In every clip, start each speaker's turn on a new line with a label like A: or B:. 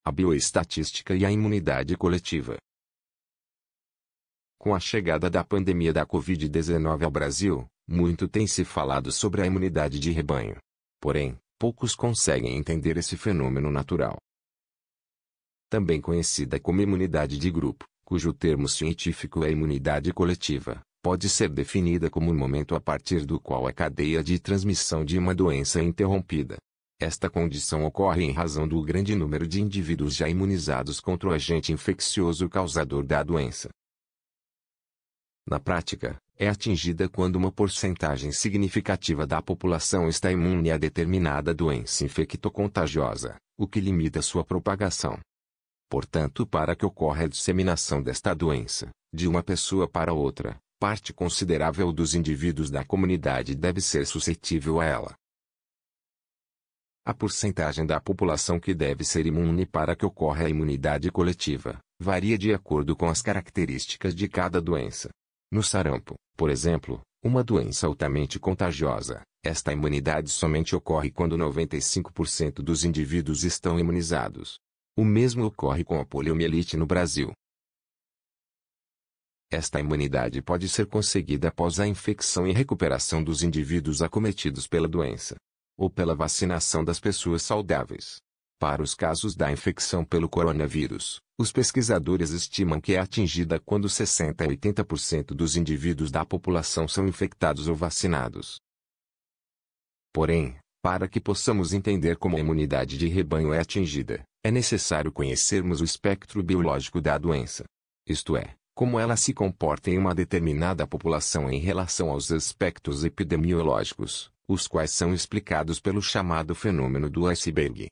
A: a bioestatística e a imunidade coletiva. Com a chegada da pandemia da Covid-19 ao Brasil, muito tem se falado sobre a imunidade de rebanho. Porém, poucos conseguem entender esse fenômeno natural. Também conhecida como imunidade de grupo, cujo termo científico é imunidade coletiva, pode ser definida como o momento a partir do qual a cadeia de transmissão de uma doença é interrompida. Esta condição ocorre em razão do grande número de indivíduos já imunizados contra o agente infeccioso causador da doença. Na prática, é atingida quando uma porcentagem significativa da população está imune a determinada doença infectocontagiosa, o que limita sua propagação. Portanto, para que ocorra a disseminação desta doença, de uma pessoa para outra, parte considerável dos indivíduos da comunidade deve ser suscetível a ela. A porcentagem da população que deve ser imune para que ocorra a imunidade coletiva varia de acordo com as características de cada doença. No sarampo, por exemplo, uma doença altamente contagiosa, esta imunidade somente ocorre quando 95% dos indivíduos estão imunizados. O mesmo ocorre com a poliomielite no Brasil. Esta imunidade pode ser conseguida após a infecção e recuperação dos indivíduos acometidos pela doença, ou pela vacinação das pessoas saudáveis. Para os casos da infecção pelo coronavírus, os pesquisadores estimam que é atingida quando 60 a 80% dos indivíduos da população são infectados ou vacinados. Porém, para que possamos entender como a imunidade de rebanho é atingida, é necessário conhecermos o espectro biológico da doença. Isto é, como ela se comporta em uma determinada população em relação aos aspectos epidemiológicos, os quais são explicados pelo chamado fenômeno do iceberg.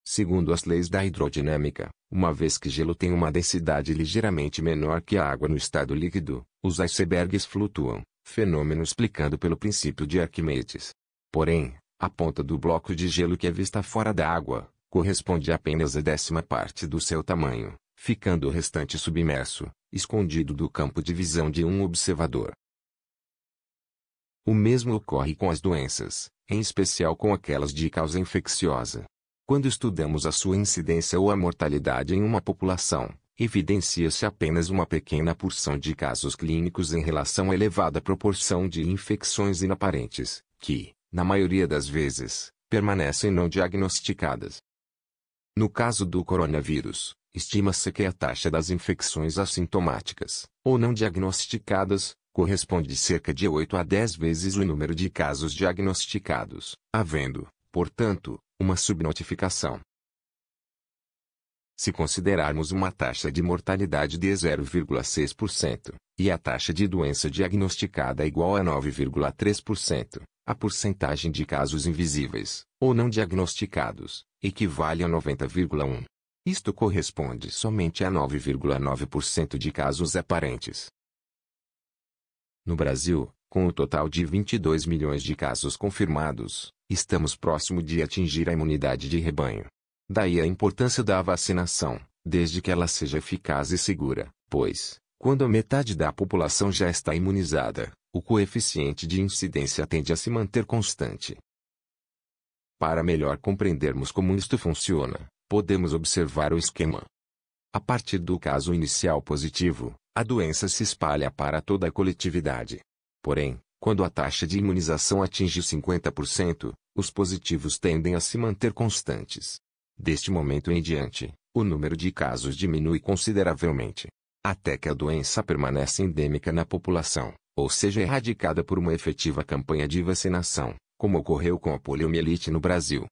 A: Segundo as leis da hidrodinâmica, uma vez que gelo tem uma densidade ligeiramente menor que a água no estado líquido, os icebergs flutuam, fenômeno explicado pelo princípio de Arquimedes. Porém, a ponta do bloco de gelo que é vista fora da água, corresponde apenas à 10ª parte do seu tamanho, ficando o restante submerso, escondido do campo de visão de um observador. O mesmo ocorre com as doenças, em especial com aquelas de causa infecciosa. Quando estudamos a sua incidência ou a mortalidade em uma população, evidencia-se apenas uma pequena porção de casos clínicos em relação à elevada proporção de infecções inaparentes, que, na maioria das vezes, permanecem não diagnosticadas. No caso do coronavírus, estima-se que a taxa das infecções assintomáticas, ou não diagnosticadas, corresponde cerca de 8 a 10 vezes o número de casos diagnosticados, havendo, portanto, uma subnotificação. Se considerarmos uma taxa de mortalidade de 0,6%, e a taxa de doença diagnosticada igual a 9,3%, a porcentagem de casos invisíveis, ou não diagnosticados, equivale a 90,1%. Isto corresponde somente a 9,9% de casos aparentes. No Brasil, com o total de 22 milhões de casos confirmados, estamos próximo de atingir a imunidade de rebanho. Daí a importância da vacinação, desde que ela seja eficaz e segura, pois, quando a metade da população já está imunizada, o coeficiente de incidência tende a se manter constante. Para melhor compreendermos como isto funciona, podemos observar o esquema. A partir do caso inicial positivo, a doença se espalha para toda a coletividade. Porém, quando a taxa de imunização atinge 50%, os positivos tendem a se manter constantes. Deste momento em diante, o número de casos diminui consideravelmente, até que a doença permanece endêmica na população, ou seja erradicada por uma efetiva campanha de vacinação, como ocorreu com a poliomielite no Brasil.